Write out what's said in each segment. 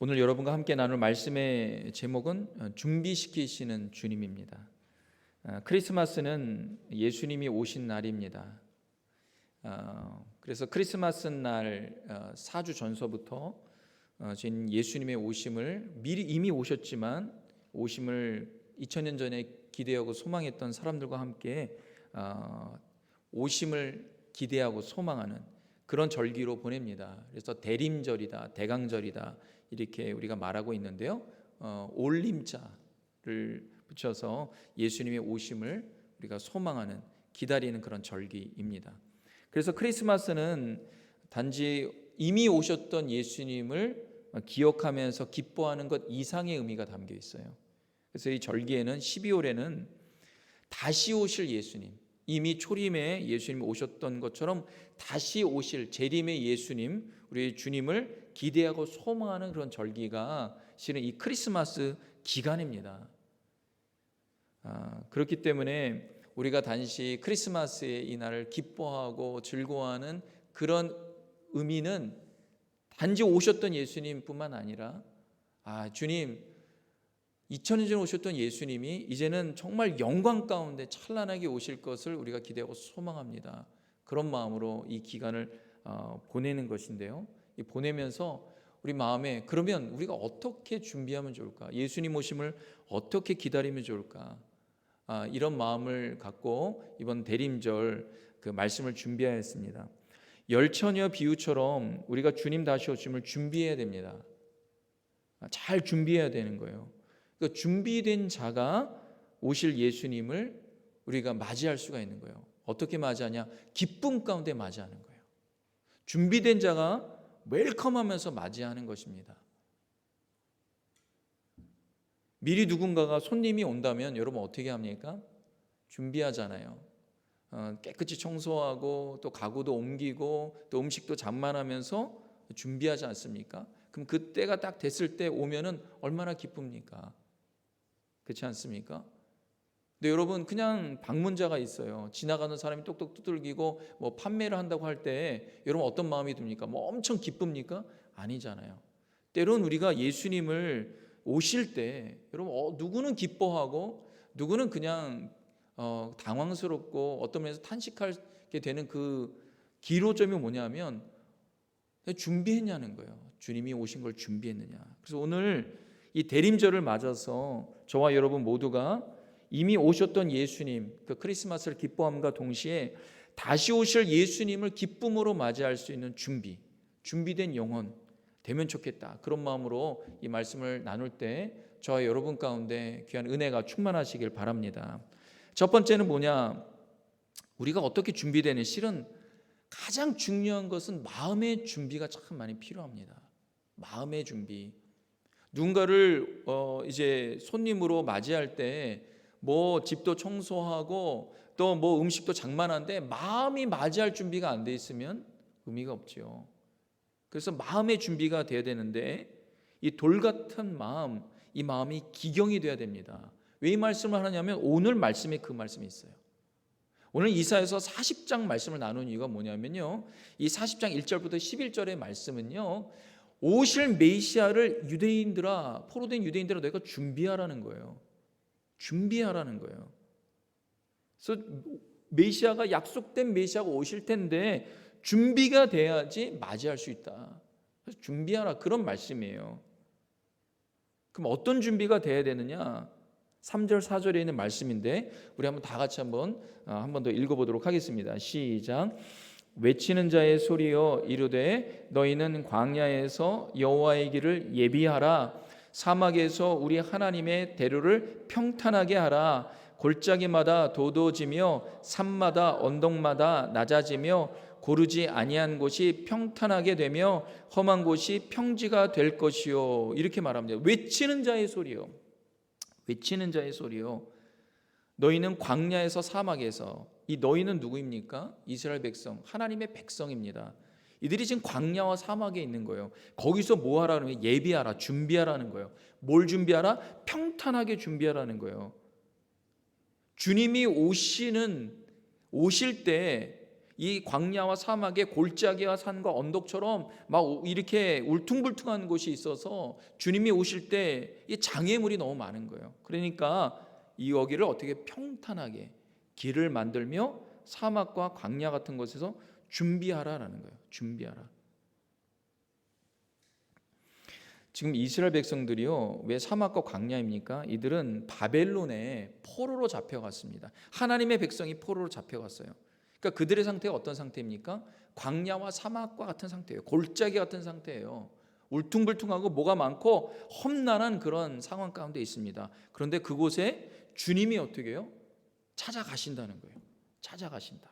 오늘 여러분과 함께 나눌 말씀의 제목은 준비시키시는 주님입니다. 크리스마스는 예수님이 오신 날입니다. 그래서 크리스마스 날 4주 전서부터 지금 예수님의 오심을 이미 오셨지만 오심을 2000년 전에 기대하고 소망했던 사람들과 함께 오심을 기대하고 소망하는 그런 절기로 보냅니다. 그래서 대림절이다, 대강절이다 이렇게 우리가 말하고 있는데요. 올림자를 붙여서 예수님의 오심을 우리가 소망하는, 기다리는 그런 절기입니다. 그래서 크리스마스는 단지 이미 오셨던 예수님을 기억하면서 기뻐하는 것 이상의 의미가 담겨 있어요. 그래서 이 절기에는 12월에는 다시 오실 예수님, 이미 초림에 예수님이 오셨던 것처럼 다시 오실 재림의 예수님, 우리 주님을 기대하고 소망하는 그런 절기가 실은 이 크리스마스 기간입니다. 그렇기 때문에 우리가 단지 크리스마스의 이 날을 기뻐하고 즐거워하는 그런 의미는 단지 오셨던 예수님뿐만 아니라 주님 2000년 전에 오셨던 예수님이 이제는 정말 영광 가운데 찬란하게 오실 것을 우리가 기대하고 소망합니다. 그런 마음으로 이 기간을 보내는 것인데요. 이 보내면서 우리 마음에 그러면 우리가 어떻게 준비하면 좋을까? 예수님 오심을 어떻게 기다리면 좋을까? 이런 마음을 갖고 이번 대림절 그 말씀을 준비하였습니다. 열처녀 비유처럼 우리가 주님 다시 오심을 준비해야 됩니다. 잘 준비해야 되는 거예요. 그러니까 준비된 자가 오실 예수님을 우리가 맞이할 수가 있는 거예요. 어떻게 맞이하냐? 기쁨 가운데 맞이하는 거예요. 준비된 자가 웰컴하면서 맞이하는 것입니다. 미리 누군가가 손님이 온다면 여러분 어떻게 합니까? 준비하잖아요. 깨끗이 청소하고 또 가구도 옮기고 또 음식도 장만하면서 준비하지 않습니까? 그럼 그때가 딱 됐을 때 오면은 얼마나 기쁩니까? 그렇지 않습니까? 근데 여러분 그냥 방문자가 있어요. 지나가는 사람이 똑똑 두들기고 뭐 판매를 한다고 할 때 여러분 어떤 마음이 듭니까? 뭐 엄청 기쁩니까? 아니잖아요. 때론 우리가 예수님을 오실 때 여러분 누구는 기뻐하고 누구는 그냥 당황스럽고 어떤 면에서 탄식하게 되는 그 기로점이 뭐냐면 준비했냐는 거예요. 주님이 오신 걸 준비했느냐. 그래서 오늘 이 대림절을 맞아서 저와 여러분 모두가 이미 오셨던 예수님, 그 크리스마스를 기뻐함과 동시에 다시 오실 예수님을 기쁨으로 맞이할 수 있는 준비된 영혼 되면 좋겠다. 그런 마음으로 이 말씀을 나눌 때 저와 여러분 가운데 귀한 은혜가 충만하시길 바랍니다. 첫 번째는 뭐냐? 우리가 어떻게 준비되는, 실은 가장 중요한 것은 마음의 준비가 참 많이 필요합니다. 마음의 준비. 누군가를 이제 손님으로 맞이할 때 뭐 집도 청소하고 또 뭐 음식도 장만하는데 마음이 맞이할 준비가 안 돼 있으면 의미가 없지요. 그래서 마음의 준비가 돼야 되는데 이 돌 같은 마음, 이 마음이 기경이 돼야 됩니다. 왜 이 말씀을 하냐면 오늘 말씀에 그 말씀이 있어요. 오늘 이사야서 40장 말씀을 나눈 이유가 뭐냐면요, 이 40장 1절부터 11절의 말씀은요, 오실 메시아를 포로된 유대인들아 너희가 준비하라는 거예요. 준비하라는 거예요. 그래서 메시아가, 약속된 메시아가 오실 텐데 준비가 돼야지 맞이할 수 있다. 그래서 준비하라, 그런 말씀이에요. 그럼 어떤 준비가 돼야 되느냐? 3절 4절에 있는 말씀인데 우리 한번 다 같이 한 번 더 읽어보도록 하겠습니다. 시작. 외치는 자의 소리여 이르되 너희는 광야에서 여호와의 길을 예비하라. 사막에서 우리 하나님의 대로를 평탄하게 하라. 골짜기마다 도도지며 산마다 언덕마다 낮아지며 고르지 아니한 곳이 평탄하게 되며 험한 곳이 평지가 될 것이요. 이렇게 말합니다. 외치는 자의 소리요. 외치는 자의 소리요. 너희는 광야에서 사막에서, 이 너희는 누구입니까? 이스라엘 백성, 하나님의 백성입니다. 이들이 지금 광야와 사막에 있는 거예요. 거기서 뭐 하라는 거예요? 예비하라, 준비하라는 거예요. 뭘 준비하라? 평탄하게 준비하라는 거예요. 주님이 오실 때 이 광야와 사막에 골짜기와 산과 언덕처럼 막 이렇게 울퉁불퉁한 곳이 있어서 주님이 오실 때 이 장애물이 너무 많은 거예요. 그러니까 이 여기를 어떻게 평탄하게 길을 만들며 사막과 광야 같은 곳에서 준비하라라는 거예요. 준비하라. 지금 이스라엘 백성들이요, 왜 사막과 광야입니까? 이들은 바벨론에 포로로 잡혀갔습니다. 하나님의 백성이 포로로 잡혀갔어요. 그러니까 그들의 상태가 어떤 상태입니까? 광야와 사막과 같은 상태예요. 골짜기 같은 상태예요. 울퉁불퉁하고 뭐가 많고 험난한 그런 상황 가운데 있습니다. 그런데 그곳에 주님이 어떻게 해요? 찾아가신다는 거예요. 찾아가신다.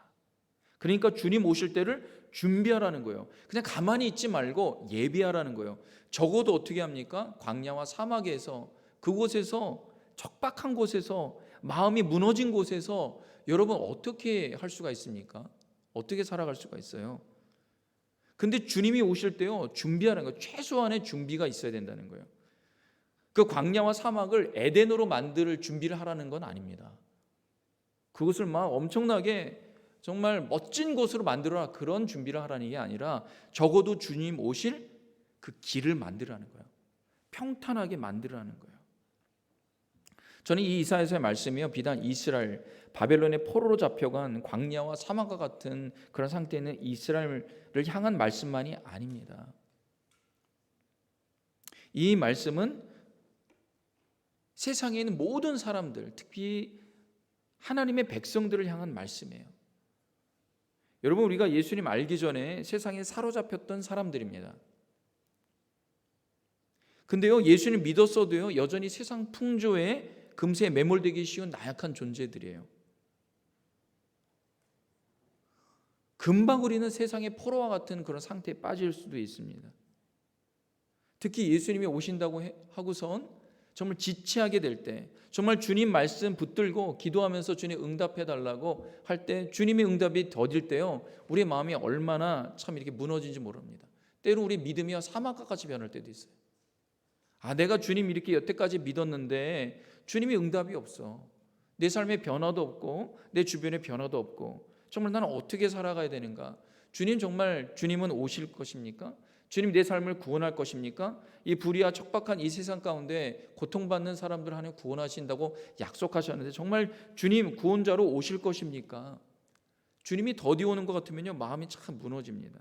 그러니까 주님 오실 때를 준비하라는 거예요. 그냥 가만히 있지 말고 예비하라는 거예요. 적어도 어떻게 합니까? 광야와 사막에서, 그곳에서, 척박한 곳에서, 마음이 무너진 곳에서 여러분 어떻게 할 수가 있습니까? 어떻게 살아갈 수가 있어요? 근데 주님이 오실 때요, 준비하는 거예요. 최소한의 준비가 있어야 된다는 거예요. 그 광야와 사막을 에덴으로 만들 준비를 하라는 건 아닙니다. 그것을 막 엄청나게 정말 멋진 곳으로 만들어라, 그런 준비를 하라는 게 아니라 적어도 주님 오실 그 길을 만들라는 거예요. 평탄하게 만들라는 거예요. 저는 이 이사야서의 말씀이요, 비단 이스라엘, 바벨론의 포로로 잡혀간 광야와 사막과 같은 그런 상태에 있는 이스라엘을 향한 말씀만이 아닙니다. 이 말씀은 세상에 있는 모든 사람들, 특히 하나님의 백성들을 향한 말씀이에요. 여러분, 우리가 예수님 알기 전에 세상에 사로잡혔던 사람들입니다. 근데요, 예수님 믿었어도요, 여전히 세상 풍조에 금세에 매몰되기 쉬운 나약한 존재들이에요. 금방 우리는 세상의 포로와 같은 그런 상태에 빠질 수도 있습니다. 특히 예수님이 오신다고 하고선 정말 지체하게 될 때, 정말 주님 말씀 붙들고 기도하면서 주님 응답해 달라고 할 때, 주님의 응답이 더딜 때요, 우리의 마음이 얼마나 참 이렇게 무너진지 모릅니다. 때로 우리 믿음이 사막과 같이 변할 때도 있어요. 내가 주님 이렇게 여태까지 믿었는데 주님이 응답이 없어. 내 삶에 변화도 없고 내 주변에 변화도 없고 정말 나는 어떻게 살아가야 되는가? 주님, 정말 주님은 오실 것입니까? 주님 내 삶을 구원할 것입니까? 이 불의와 척박한 이 세상 가운데 고통받는 사람들 하나님 구원하신다고 약속하셨는데 정말 주님 구원자로 오실 것입니까? 주님이 더디 오는 것 같으면요, 마음이 참 무너집니다.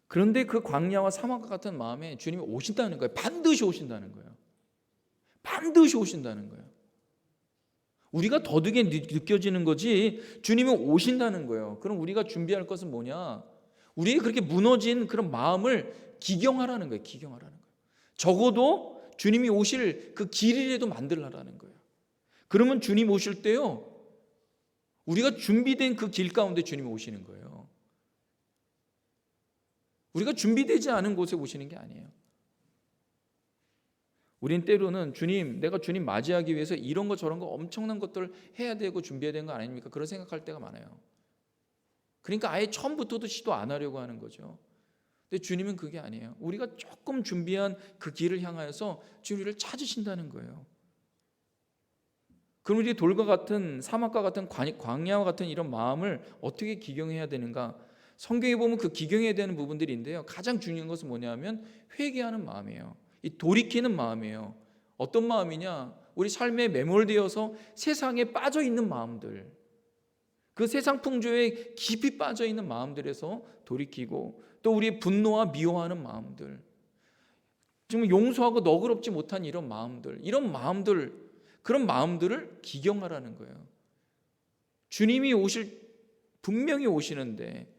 그런데 그 광야와 사막과 같은 마음에 주님이 오신다는 거예요. 반드시 오신다는 거예요. 반드시 오신다는 거예요. 우리가 더디게 느껴지는 거지 주님이 오신다는 거예요. 그럼 우리가 준비할 것은 뭐냐? 우리의 그렇게 무너진 그런 마음을 기경하라는 거예요. 기경하라는 거예요. 적어도 주님이 오실 그 길이라도 만들라는 거예요. 그러면 주님 오실 때요, 우리가 준비된 그 길 가운데 주님이 오시는 거예요. 우리가 준비되지 않은 곳에 오시는 게 아니에요. 우린 때로는 주님, 내가 주님 맞이하기 위해서 이런 거 저런 거 엄청난 것들을 해야 되고 준비해야 되는 거 아닙니까? 그런 생각할 때가 많아요. 그러니까 아예 처음부터도 시도 안 하려고 하는 거죠. 근데 주님은 그게 아니에요. 우리가 조금 준비한 그 길을 향하여서 주님 우리를 찾으신다는 거예요. 그럼 우리 돌과 같은 사막과 같은 광야와 같은 이런 마음을 어떻게 기경해야 되는가? 성경에 보면 그 기경해야 되는 부분들인데요, 가장 중요한 것은 뭐냐면 회개하는 마음이에요. 이 돌이키는 마음이에요. 어떤 마음이냐? 우리 삶에 매몰되어서 세상에 빠져 있는 마음들, 그 세상 풍조에 깊이 빠져 있는 마음들에서 돌이키고, 또 우리의 분노와 미워하는 마음들, 지금 용서하고 너그럽지 못한 이런 마음들, 그런 마음들을 기경하라는 거예요. 주님이 분명히 오시는데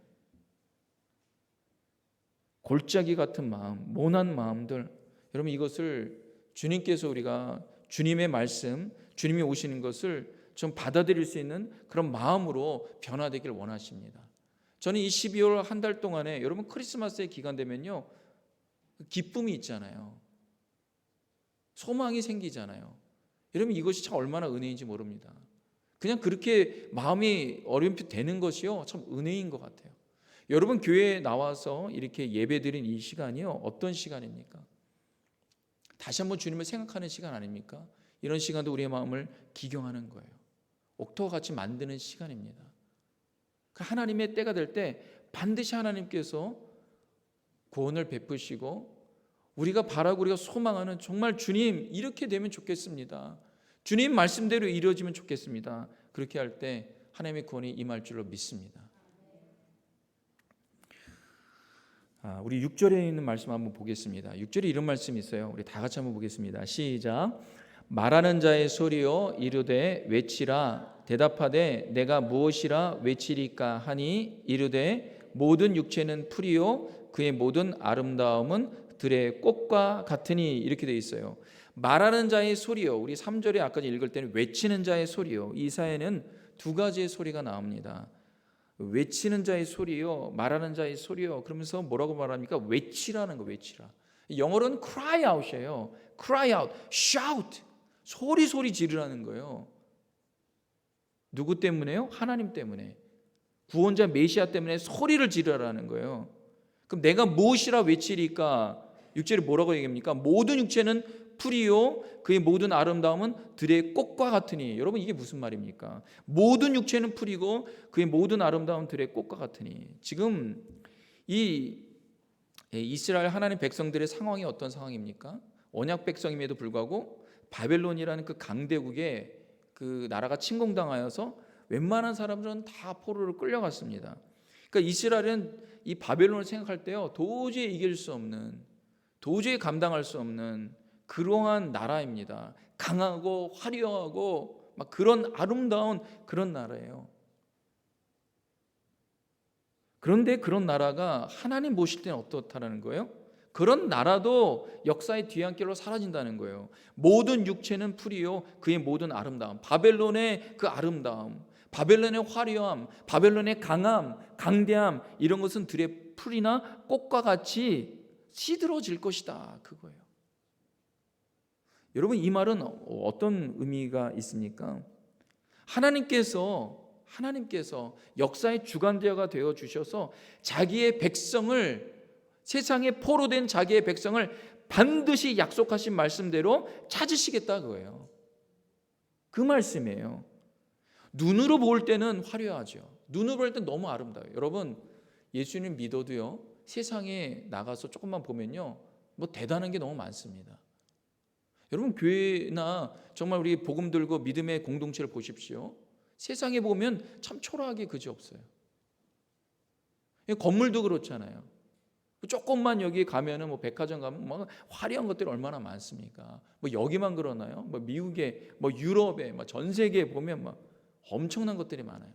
골짜기 같은 마음, 모난 마음들, 여러분 이것을 주님께서 우리가 주님의 말씀, 주님이 오시는 것을 좀 받아들일 수 있는 그런 마음으로 변화되길 원하십니다. 저는 이 12월 한 달 동안에 여러분 크리스마스의 기간 되면요, 기쁨이 있잖아요. 소망이 생기잖아요. 여러분 이것이 참 얼마나 은혜인지 모릅니다. 그냥 그렇게 마음이 어렴풋 되는 것이요, 참 은혜인 것 같아요. 여러분 교회에 나와서 이렇게 예배드린 이 시간이요, 어떤 시간입니까? 다시 한번 주님을 생각하는 시간 아닙니까? 이런 시간도 우리의 마음을 기경하는 거예요. 옥토와 같이 만드는 시간입니다. 하나님의 때가 될 때 반드시 하나님께서 구원을 베푸시고 우리가 바라고 우리가 소망하는 정말 주님 이렇게 되면 좋겠습니다. 주님 말씀대로 이루어지면 좋겠습니다. 그렇게 할 때 하나님의 구원이 임할 줄로 믿습니다. 우리 6절에 있는 말씀 한번 보겠습니다. 6절에 이런 말씀이 있어요. 우리 다 같이 한번 보겠습니다. 시작. 말하는 자의 소리여 이르되 외치라. 대답하되 내가 무엇이라 외치리까 하니 이르되 모든 육체는 풀이요 그의 모든 아름다움은 들의 꽃과 같으니. 이렇게 되어 있어요. 말하는 자의 소리요. 우리 3절에 아까 읽을 때는 외치는 자의 소리요. 이 사회는 두 가지의 소리가 나옵니다. 외치는 자의 소리요, 말하는 자의 소리요. 그러면서 뭐라고 말합니까? 외치라는 거, 외치라. 영어로는 cry out이에요. cry out, shout. 소리 지르라는 거예요. 누구 때문에요? 하나님 때문에. 구원자 메시아 때문에 소리를 지르라는 거예요. 그럼 내가 무엇이라 외치리까? 6절에 뭐라고 얘기합니까? 모든 육체는 풀이요 그의 모든 아름다움은 들의 꽃과 같으니. 여러분 이게 무슨 말입니까? 모든 육체는 풀이고 그의 모든 아름다움은 들의 꽃과 같으니. 지금 이 이스라엘 하나님 백성들의 상황이 어떤 상황입니까? 언약 백성임에도 불구하고 바벨론이라는 그 강대국에 그 나라가 침공당하여서 웬만한 사람들은 다 포로로 끌려갔습니다. 그러니까 이스라엘은 이 바벨론을 생각할 때요 도저히 이길 수 없는, 도저히 감당할 수 없는 그러한 나라입니다. 강하고 화려하고 막 그런 아름다운 그런 나라예요. 그런데 그런 나라가 하나님 보실 때는 어떻다라는 거예요? 그런 나라도 역사의 뒤안길로 사라진다는 거예요. 모든 육체는 풀이요 그의 모든 아름다움. 바벨론의 그 아름다움, 바벨론의 화려함, 바벨론의 강함, 강대함, 이런 것은 들의 풀이나 꽃과 같이 시들어질 것이다, 그거예요. 여러분 이 말은 어떤 의미가 있습니까? 하나님께서 역사의 주관자가 되어 주셔서 자기의 백성을, 세상에 포로된 자기의 백성을 반드시 약속하신 말씀대로 찾으시겠다 그거예요. 그 말씀이에요. 눈으로 볼 때는 화려하죠. 눈으로 볼 때는 너무 아름다워요. 여러분 예수님 믿어도요 세상에 나가서 조금만 보면요 뭐 대단한 게 너무 많습니다. 여러분 교회나 정말 우리 복음 들고 믿음의 공동체를 보십시오. 세상에 보면 참 초라하게 그지없어요. 건물도 그렇잖아요. 조금만 여기 가면은 뭐 백화점 가면 뭐 화려한 것들이 얼마나 많습니까? 뭐 여기만 그러나요? 뭐 미국에, 뭐 유럽에, 뭐 전 세계에 보면 막 엄청난 것들이 많아요.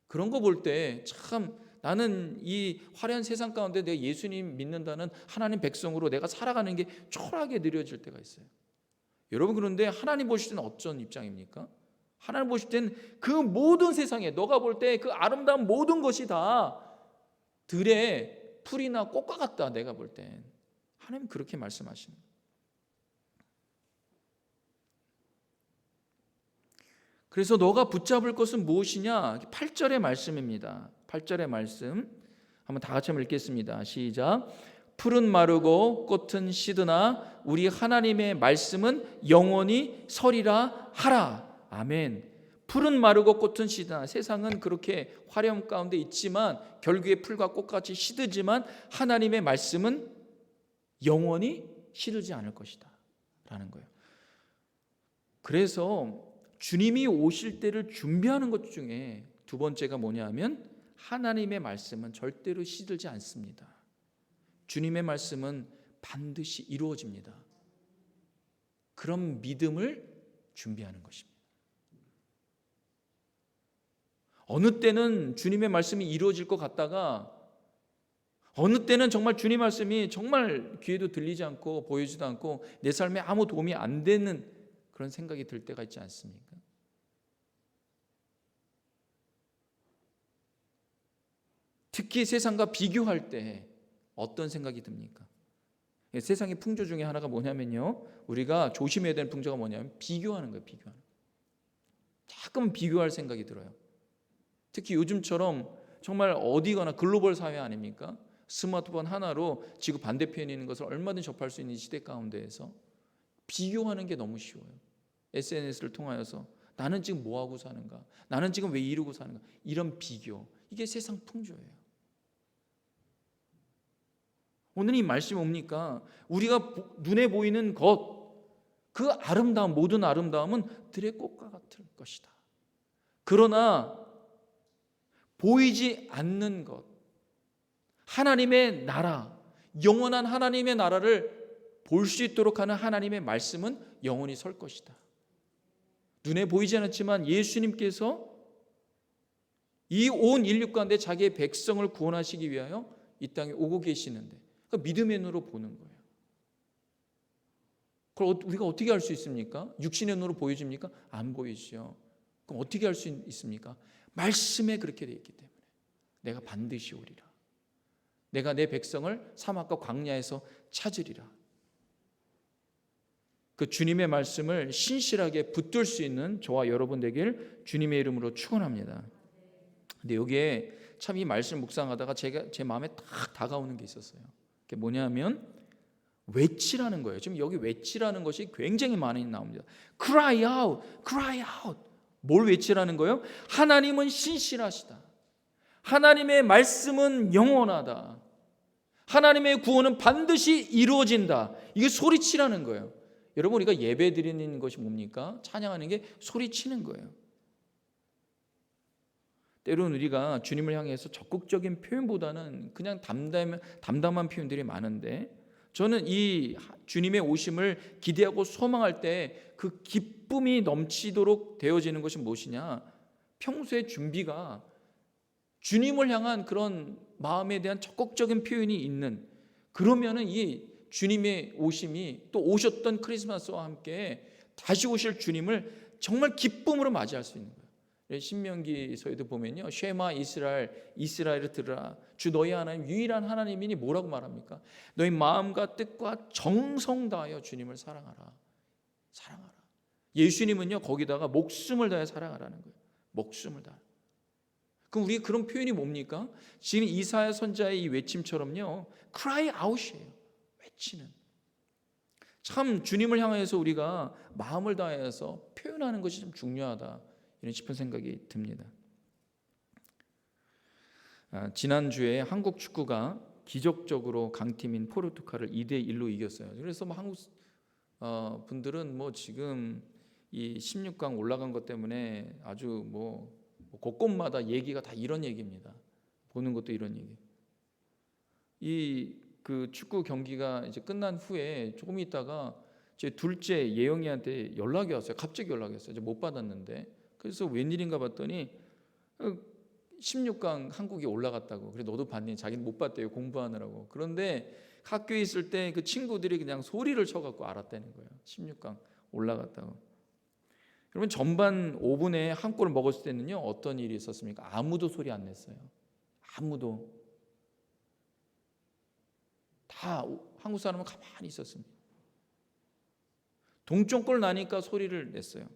그런 거 볼 때 참 나는 이 화려한 세상 가운데 내가 예수님 믿는다는 하나님 백성으로 내가 살아가는 게 초라하게 느려질 때가 있어요. 여러분 그런데 하나님 보실 때는 어떤 입장입니까? 하나님 보실 때는 그 모든 세상에 너가 볼 때 그 아름다운 모든 것이 다 들의 풀이나 꽃과 같다. 내가 볼 땐 하나님 그렇게 말씀하시는 거예요. 그래서 너가 붙잡을 것은 무엇이냐? 8절의 말씀입니다. 8절의 말씀 한번 다 같이 한번 읽겠습니다. 시작. 풀은 마르고 꽃은 시드나 우리 하나님의 말씀은 영원히 서리라 하라. 아멘. 풀은 마르고 꽃은 시드나, 세상은 그렇게 화려함 가운데 있지만 결국에 풀과 꽃같이 시들지만 하나님의 말씀은 영원히 시들지 않을 것이다 라는 거예요. 그래서 주님이 오실 때를 준비하는 것 중에 두 번째가 뭐냐 하면 하나님의 말씀은 절대로 시들지 않습니다. 주님의 말씀은 반드시 이루어집니다. 그런 믿음을 준비하는 것입니다. 어느 때는 주님의 말씀이 이루어질 것 같다가 어느 때는 정말 주님 말씀이 정말 귀에도 들리지 않고 보이지도 않고 내 삶에 아무 도움이 안 되는 그런 생각이 들 때가 있지 않습니까? 특히 세상과 비교할 때 어떤 생각이 듭니까? 세상의 풍조 중에 하나가 뭐냐면요, 우리가 조심해야 되는 풍조가 뭐냐면 비교하는 거예요. 비교하는 거예요. 자꾸만 비교할 생각이 들어요. 특히 요즘처럼 정말 어디거나 글로벌 사회 아닙니까? 스마트폰 하나로 지구 반대편에 있는 것을 얼마든지 접할 수 있는 시대 가운데에서 비교하는 게 너무 쉬워요. SNS를 통하여서 나는 지금 뭐하고 사는가? 나는 지금 왜 이러고 사는가? 이런 비교, 이게 세상 풍조예요. 오늘 이 말씀이 뭡니까? 우리가 눈에 보이는 것, 그 아름다움, 모든 아름다움은 들의 꽃과 같을 것이다. 그러나 보이지 않는 것, 하나님의 나라, 영원한 하나님의 나라를 볼 수 있도록 하는 하나님의 말씀은 영원히 설 것이다. 눈에 보이지 않았지만 예수님께서 이 온 인류 가운데 자기의 백성을 구원하시기 위하여 이 땅에 오고 계시는데, 그러니까 믿음의 눈으로 보는 거예요. 그걸 우리가 어떻게 할 수 있습니까? 육신의 눈으로 보여집니까? 안 보이죠. 그럼 어떻게 할 수 있습니까? 말씀에 그렇게 되어 있기 때문에 내가 반드시 오리라. 내가 내 백성을 사막과 광야에서 찾으리라. 그 주님의 말씀을 신실하게 붙들 수 있는 저와 여러분 되길 주님의 이름으로 축원합니다. 근데 여기에 참 이 말씀 묵상하다가 제 마음에 딱 다가오는 게 있었어요. 그게 뭐냐면 외치라는 거예요. 지금 여기 외치라는 것이 굉장히 많이 나옵니다. Cry out, cry out. 뭘 외치라는 거예요? 하나님은 신실하시다. 하나님의 말씀은 영원하다. 하나님의 구원은 반드시 이루어진다. 이게 소리치라는 거예요. 여러분, 우리가 예배 드리는 것이 뭡니까? 찬양하는 게 소리치는 거예요. 때로는 우리가 주님을 향해서 적극적인 표현보다는 그냥 담담한 표현들이 많은데, 저는 이 주님의 오심을 기대하고 소망할 때 그 기쁨이 넘치도록 되어지는 것이 무엇이냐? 평소의 준비가 주님을 향한 그런 마음에 대한 적극적인 표현이 있는, 그러면은 이 주님의 오심이 또 오셨던 크리스마스와 함께 다시 오실 주님을 정말 기쁨으로 맞이할 수 있는 거예요. 신명기서에도 보면요, 쉐마 이스라엘을 들으라. 주 너희 하나님 유일한 하나님이니 뭐라고 말합니까? 너희 마음과 뜻과 정성 다하여 주님을 사랑하라. 사랑하라. 예수님은요, 거기다가 목숨을 다해 사랑하라는 거예요. 목숨을 다해. 그럼 우리 그런 표현이 뭡니까? 지금 이사야 선자의 이 외침처럼요, cry out이에요. 외치는. 참 주님을 향해서 우리가 마음을 다해서 표현하는 것이 좀 중요하다, 이런 싶은 생각이 듭니다. 지난주에 한국 축구가 기적적으로 강팀인 포르투갈을 2대1로 이겼어요. 그래서 뭐 한국 분들은 뭐 지금 이 16강 올라간 것 때문에 아주 뭐 곳곳마다 얘기가 다 이런 얘기입니다. 보는 것도 이런 얘기. 이 그 축구 경기가 이제 끝난 후에 조금 있다가 제 둘째 예영이한테 연락이 왔어요. 갑자기 연락이 왔어요. 이제 못 받았는데, 그래서 웬일인가 봤더니 16강 한국이 올라갔다고. 그래 너도 봤니? 자기는 못 봤대요, 공부하느라고. 그런데 학교에 있을 때 그 친구들이 그냥 소리를 쳐갖고 알았다는 거예요. 16강 올라갔다고. 여러분, 전반 5분에 한 골을 먹었을 때는요, 어떤 일이 있었습니까? 아무도 소리 안 냈어요. 아무도. 다 한국 사람은 가만히 있었습니다. 동점골 나니까 소리를 냈어요.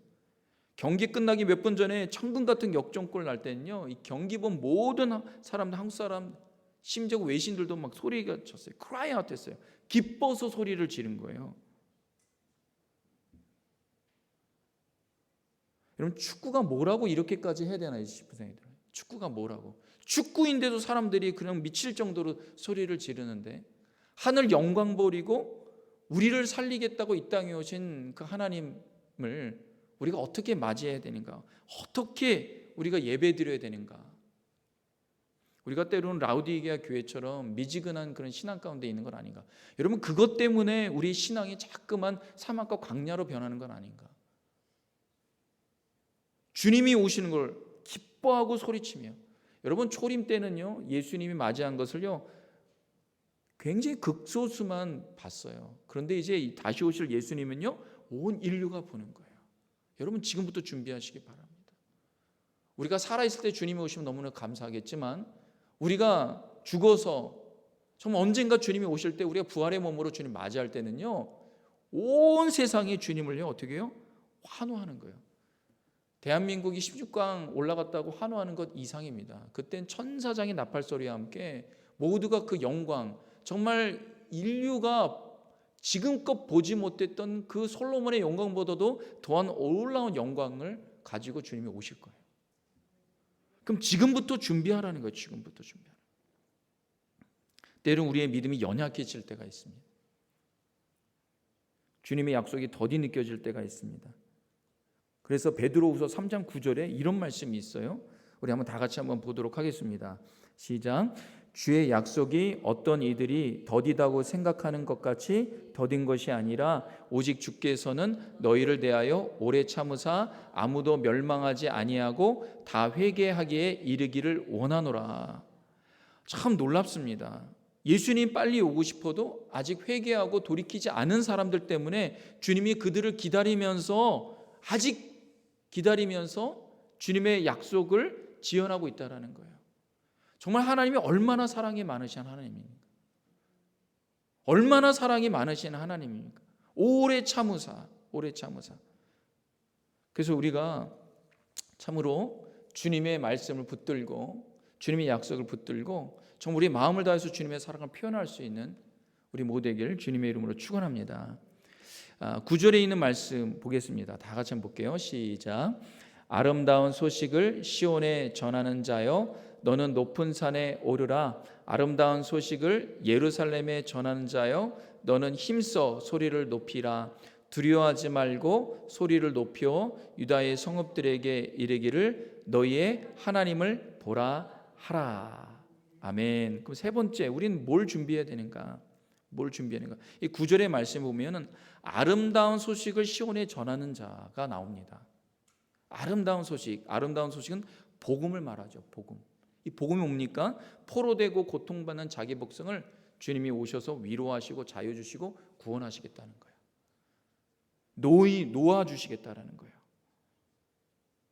경기 끝나기 몇 분 전에 천금 같은 역전골 날 때는요, 이 경기 본 모든 사람들, 한국 사람, 심지어 외신들도 막 소리가 쳤어요. cry out 했어요. 기뻐서 소리를 지른 거예요. 여러분, 축구가 뭐라고 이렇게까지 해야 되나 싶은 생각이 들어요. 축구가 뭐라고? 축구인데도 사람들이 그냥 미칠 정도로 소리를 지르는데, 하늘 영광 버리고 우리를 살리겠다고 이 땅에 오신 그 하나님을 우리가 어떻게 맞이해야 되는가? 어떻게 우리가 예배드려야 되는가? 우리가 때로는 라우디게아 교회처럼 미지근한 그런 신앙 가운데 있는 건 아닌가? 여러분, 그것 때문에 우리 신앙이 자꾸만 사막과 광야로 변하는 건 아닌가? 주님이 오시는 걸 기뻐하고 소리치며, 여러분, 초림 때는요, 예수님이 맞이한 것을요, 굉장히 극소수만 봤어요. 그런데 이제 다시 오실 예수님은요, 온 인류가 보는 거예요. 여러분, 지금부터 준비하시기 바랍니다. 우리가 살아있을 때 주님이 오시면 너무나 감사하겠지만, 우리가 죽어서 정말 언젠가 주님이 오실 때 우리가 부활의 몸으로 주님 맞이할 때는요, 온 세상이 주님을요, 어떻게 해요? 환호하는 거예요. 대한민국이 16강 올라갔다고 환호하는 것 이상입니다. 그땐 천사장의 나팔소리와 함께 모두가 그 영광, 정말 인류가 지금껏 보지 못했던 그 솔로몬의 영광보다도 더한 놀라운 영광을 가지고 주님이 오실 거예요. 그럼 지금부터 준비하라는 거예요. 지금부터 준비하라. 때로는 우리의 믿음이 연약해질 때가 있습니다. 주님의 약속이 더디 느껴질 때가 있습니다. 그래서 베드로후서 3장 9절에 이런 말씀이 있어요. 우리 한번 다 같이 한번 보도록 하겠습니다. 시작. 주의 약속이 어떤 이들이 더디다고 생각하는 것 같이 더딘 것이 아니라 오직 주께서는 너희를 대하여 오래 참으사 아무도 멸망하지 아니하고 다 회개하기에 이르기를 원하노라. 참 놀랍습니다. 예수님 빨리 오고 싶어도 아직 회개하고 돌이키지 않은 사람들 때문에 주님이 그들을 아직 기다리면서 주님의 약속을 지연하고 있다는 거예요. 정말 하나님이 얼마나 사랑이 많으신 하나님입니까? 얼마나 사랑이 많으신 하나님입니까? 오래 참으사. 그래서 우리가 참으로 주님의 말씀을 붙들고 주님의 약속을 붙들고 정말 우리 마음을 다해서 주님의 사랑을 표현할 수 있는 우리 모두에게 주님의 이름으로 축원합니다. 9절에 있는 말씀 보겠습니다. 다 같이 한번 볼게요. 시작. 아름다운 소식을 시온에 전하는 자여 너는 높은 산에 오르라. 아름다운 소식을 예루살렘에 전하는 자여 너는 힘써 소리를 높이라. 두려워하지 말고 소리를 높여 유다의 성읍들에게 이르기를 너희의 하나님을 보라 하라. 아멘. 그럼 세 번째, 우리는 뭘 준비해야 되는가? 이 9절의 말씀 보면은 아름다운 소식을 시온에 전하는 자가 나옵니다. 아름다운 소식은 복음을 말하죠. 이 복음이 뭡니까? 포로되고 고통받는 자기 백성을 주님이 오셔서 위로하시고 자유 주시고 구원하시겠다는 거예요. 놓아 주시겠다라는 거예요.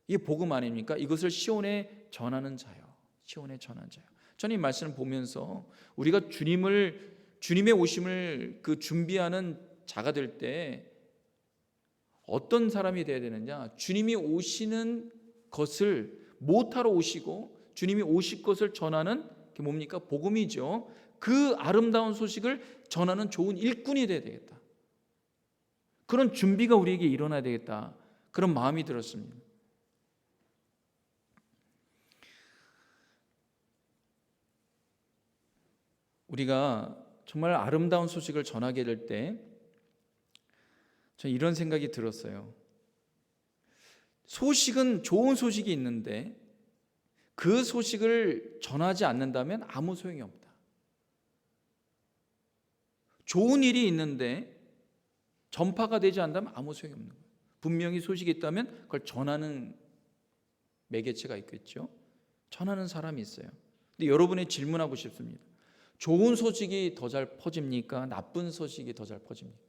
이게 복음 아닙니까? 이것을 시온에 전하는 자요. 저는 이 말씀을 보면서 우리가 주님의 오심을 준비하는 자가 될 때 어떤 사람이 되어야 되느냐? 주님이 오시는 것을 못하러 오시고 주님이 오실 것을 전하는 게 뭡니까? 복음이죠. 그 아름다운 소식을 전하는 좋은 일꾼이 되어야 되겠다. 그런 준비가 우리에게 일어나야 되겠다. 그런 마음이 들었습니다. 우리가 정말 아름다운 소식을 전하게 될 때 저는 이런 생각이 들었어요. 소식은 좋은 소식이 있는데 그 소식을 전하지 않는다면 아무 소용이 없다. 좋은 일이 있는데 전파가 되지 않는다면 아무 소용이 없는 거예요. 분명히 소식이 있다면 그걸 전하는 매개체가 있겠죠. 전하는 사람이 있어요. 근데 여러분이 질문하고 싶습니다. 좋은 소식이 더 잘 퍼집니까? 나쁜 소식이 더 잘 퍼집니까?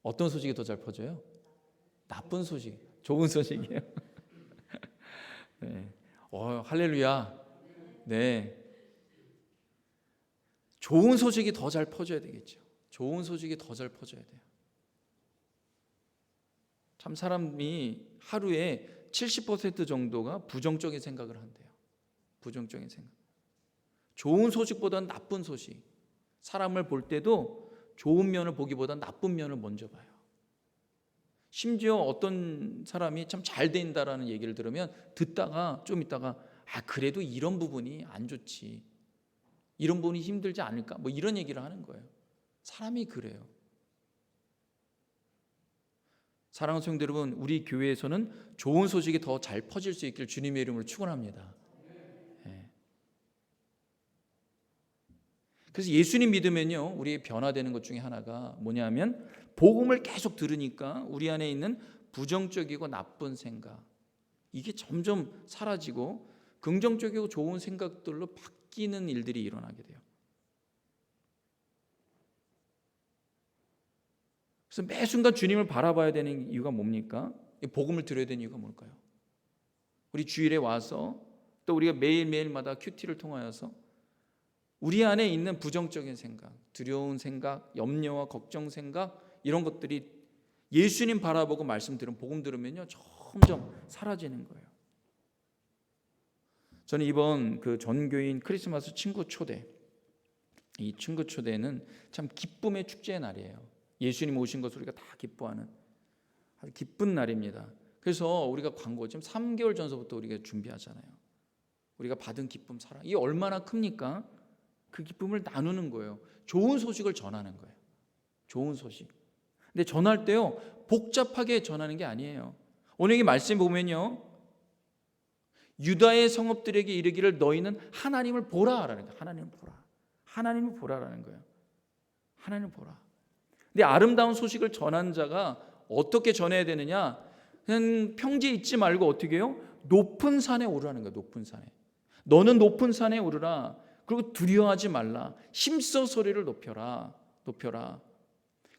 어떤 소식이 더 잘 퍼져요? 나쁜 소식. 좋은 소식이에요. 네. 할렐루야. 네. 좋은 소식이 더 잘 퍼져야 되겠죠. 좋은 소식이 더 잘 퍼져야 돼요. 참 사람이 하루에 70% 정도가 부정적인 생각을 한대요. 부정적인 생각. 좋은 소식보다는 나쁜 소식. 사람을 볼 때도 좋은 면을 보기보다 나쁜 면을 먼저 봐요. 심지어 어떤 사람이 참 잘 된다라는 얘기를 들으면 듣다가 좀 있다가 그래도 이런 부분이 안 좋지. 이런 부분이 힘들지 않을까? 뭐 이런 얘기를 하는 거예요. 사람이 그래요. 사랑하는 성도 여러분, 우리 교회에서는 좋은 소식이 더 잘 퍼질 수 있길 주님의 이름으로 축원합니다. 네. 그래서 예수님 믿으면요, 우리 변화되는 것 중에 하나가 뭐냐면 복음을 계속 들으니까 우리 안에 있는 부정적이고 나쁜 생각 이게 점점 사라지고 긍정적이고 좋은 생각들로 바뀌는 일들이 일어나게 돼요. 그래서 매 순간 주님을 바라봐야 되는 이유가 뭡니까? 복음을 들어야 되는 이유가 뭘까요? 우리 주일에 와서 또 우리가 매일매일마다 큐티를 통하여서 우리 안에 있는 부정적인 생각, 두려운 생각, 염려와 걱정 생각 이런 것들이 예수님 바라보고 말씀 들으면 복음 들으면요 점점 사라지는 거예요. 저는 이번 전교인 크리스마스 친구 초대, 이 친구 초대는 참 기쁨의 축제의 날이에요. 예수님 오신 것을 우리가 다 기뻐하는 아주 기쁜 날입니다. 그래서 우리가 광고 지금 3개월 전서부터 우리가 준비하잖아요. 우리가 받은 기쁨, 사랑, 이게 얼마나 큽니까? 그 기쁨을 나누는 거예요. 좋은 소식을 전하는 거예요. 좋은 소식. 근데 전할 때요, 복잡하게 전하는 게 아니에요. 오늘 이 말씀 보면요, 유다의 성읍들에게 이르기를 너희는 하나님을 보라라는 거예요. 하나님을 보라. 하나님을 보라라는 거예요. 하나님을 보라. 근데 아름다운 소식을 전하는 자가 어떻게 전해야 되느냐? 그냥 평지에 있지 말고 어떻게 해요? 높은 산에 오르라는 거예요. 높은 산에. 너는 높은 산에 오르라. 그리고 두려워하지 말라. 힘써 소리를 높여라. 높여라.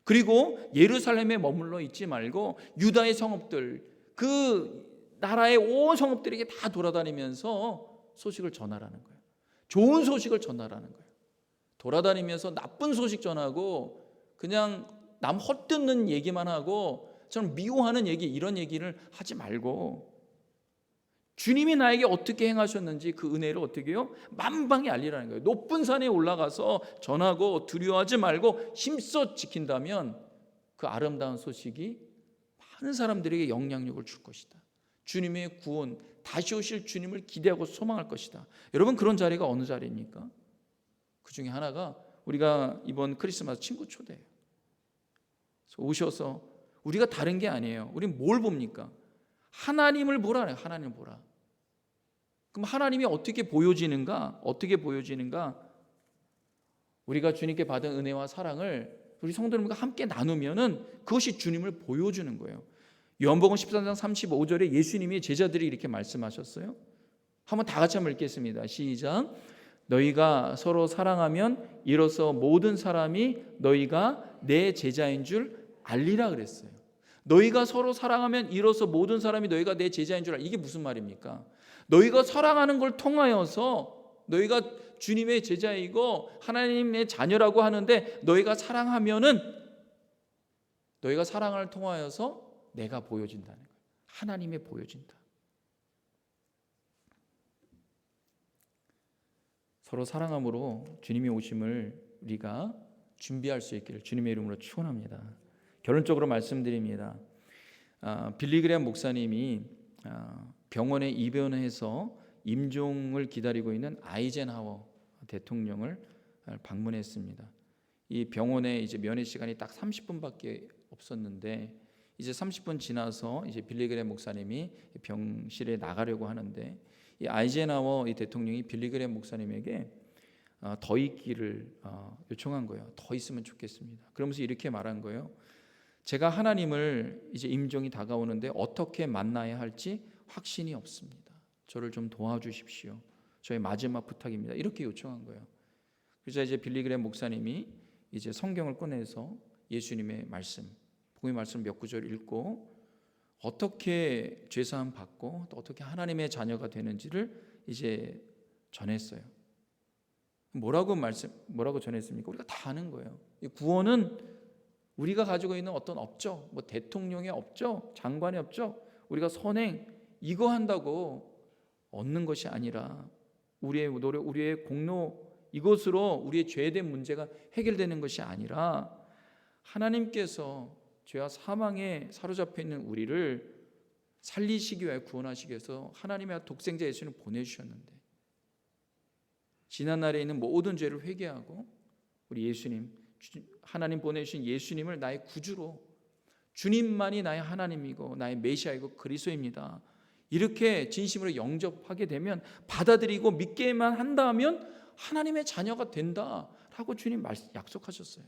그리고 예루살렘에 머물러 있지 말고 유다의 성읍들, 그 나라의 온 성읍들에게 다 돌아다니면서 소식을 전하라는 거예요. 좋은 소식을 전하라는 거예요. 돌아다니면서 나쁜 소식 전하고 그냥 남 헛듣는 얘기만 하고 저는 미워하는 얘기, 이런 얘기를 하지 말고 주님이 나에게 어떻게 행하셨는지 그 은혜를 어떻게 해요? 만방에 알리라는 거예요. 높은 산에 올라가서 전하고 두려워하지 말고 힘써 지킨다면 그 아름다운 소식이 많은 사람들에게 영향력을 줄 것이다. 주님의 구원, 다시 오실 주님을 기대하고 소망할 것이다. 여러분, 그런 자리가 어느 자리입니까? 그 중에 하나가 우리가 이번 크리스마스 친구 초대예요. 오셔서 우리가 다른 게 아니에요. 우리는 뭘 봅니까? 하나님을 보라네요. 하나님을 보라. 그럼 하나님이 어떻게 보여지는가? 어떻게 보여지는가? 우리가 주님께 받은 은혜와 사랑을 우리 성도님과 함께 나누면은 그것이 주님을 보여주는 거예요. 요한복음 14장 35절에 예수님이 제자들이 이렇게 말씀하셨어요. 한번 다 같이 한번 읽겠습니다. 시작. 너희가 서로 사랑하면 이로써 모든 사람이 너희가 내 제자인 줄 알리라 그랬어요. 너희가 서로 사랑하면 이로써 모든 사람이 너희가 내 제자인 줄 알리라. 이게 무슨 말입니까? 너희가 사랑하는 걸 통하여서 너희가 주님의 제자이고 하나님의 자녀라고 하는데 너희가 사랑하면은 너희가 사랑을 통하여서 내가 보여진다는 거예요. 하나님이 보여진다. 서로 사랑함으로 주님의 오심을 우리가 준비할 수 있기를 주님의 이름으로 축원합니다. 결론적으로 말씀드립니다. 빌리그레암 목사님이 병원에 입원해서 임종을 기다리고 있는 아이젠하워 대통령을 방문했습니다. 이 병원에 이제 면회 시간이 딱 30분밖에 없었는데 이제 30분 지나서 이제 빌리그레암 목사님이 병실에 나가려고 하는데 이 아이젠하워 이 대통령이 빌리그레암 목사님에게 더 있기를 요청한 거예요. 더 있으면 좋겠습니다. 그러면서 이렇게 말한 거예요. 제가 하나님을 이제 임종이 다가오는데 어떻게 만나야 할지 확신이 없습니다. 저를 좀 도와주십시오. 저의 마지막 부탁입니다. 이렇게 요청한 거예요. 그래서 이제 빌리그레암 목사님이 이제 성경을 꺼내서 예수님의 말씀, 복음의 말씀 몇 구절 읽고 어떻게 죄사함 받고 또 어떻게 하나님의 자녀가 되는지를 이제 전했어요. 뭐라고 전했습니까? 우리가 다 아는 거예요. 이 구원은 우리가 가지고 있는 어떤 업적, 뭐 대통령의 업적, 장관의 업적, 우리가 선행 이거 한다고 얻는 것이 아니라 우리의 노력, 우리의 공로 이것으로 우리의 죄된 문제가 해결되는 것이 아니라 하나님께서 죄와 사망에 사로잡혀 있는 우리를 살리시기 위해 구원하시기 위해서 하나님의 독생자 예수를 보내주셨는데 지난날에 있는 모든 죄를 회개하고 우리 예수님, 하나님 보내주신 예수님을 나의 구주로 주님만이 나의 하나님이고 나의 메시아이고 그리스도입니다. 이렇게 진심으로 영접하게 되면 받아들이고 믿게만 한다면 하나님의 자녀가 된다라고 주님 약속하셨어요.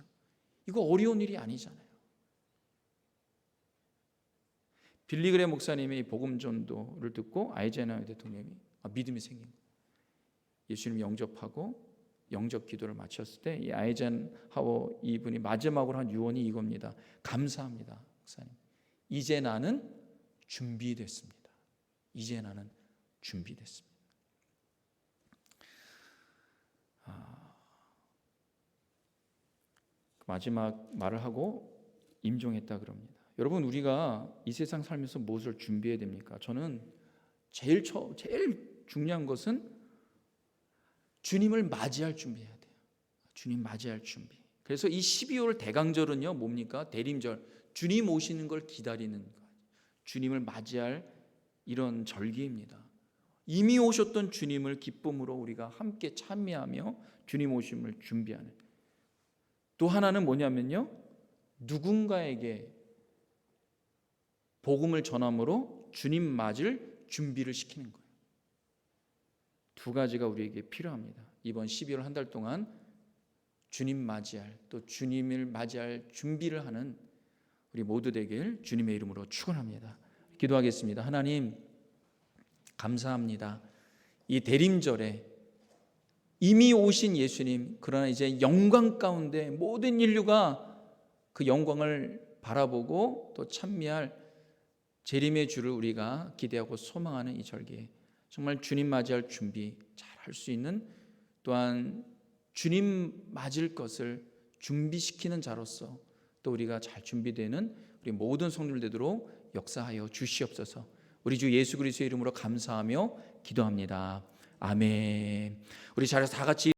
이거 어려운 일이 아니잖아요. 빌리그레 목사님의 복음 전도를 듣고 아이젠하워 대통령이 믿음이 생긴 거예요. 예수님 영접하고 영접 기도를 마쳤을 때 이 아이젠하워 이분이 마지막으로 한 유언이 이겁니다. 감사합니다, 목사님. 이제 나는 준비됐습니다. 이제 나는 준비됐습니다. 마지막 말을 하고 임종했다 그럽니다. 여러분, 우리가 이 세상 살면서 무엇을 준비해야 됩니까? 저는 제일 중요한 것은 주님을 맞이할 준비해야 돼요. 주님 맞이할 준비. 그래서 이 12월 대강절은요 뭡니까? 대림절. 주님 오시는 걸 기다리는 것. 주님을 맞이할 이런 절기입니다. 이미 오셨던 주님을 기쁨으로 우리가 함께 참여하며 주님 오심을 준비하는. 또 하나는 뭐냐면요, 누군가에게 복음을 전함으로 주님 맞을 준비를 시키는 거예요. 두 가지가 우리에게 필요합니다. 이번 12월 한 달 동안 주님 맞이할, 또 주님을 맞이할 준비를 하는 우리 모두 되길 주님의 이름으로 축원합니다. 기도하겠습니다. 하나님 감사합니다. 이 대림절에 이미 오신 예수님, 그러나 이제 영광 가운데 모든 인류가 그 영광을 바라보고 또 찬미할 재림의 주를 우리가 기대하고 소망하는 이 절기에 정말 주님 맞이할 준비 잘 할 수 있는, 또한 주님 맞을 것을 준비시키는 자로서 또 우리가 잘 준비되는 우리 모든 성도들 되도록 역사하여 주시옵소서. 우리 주 예수 그리스도의 이름으로 감사하며 기도합니다. 아멘. 우리 자리에서 다 같이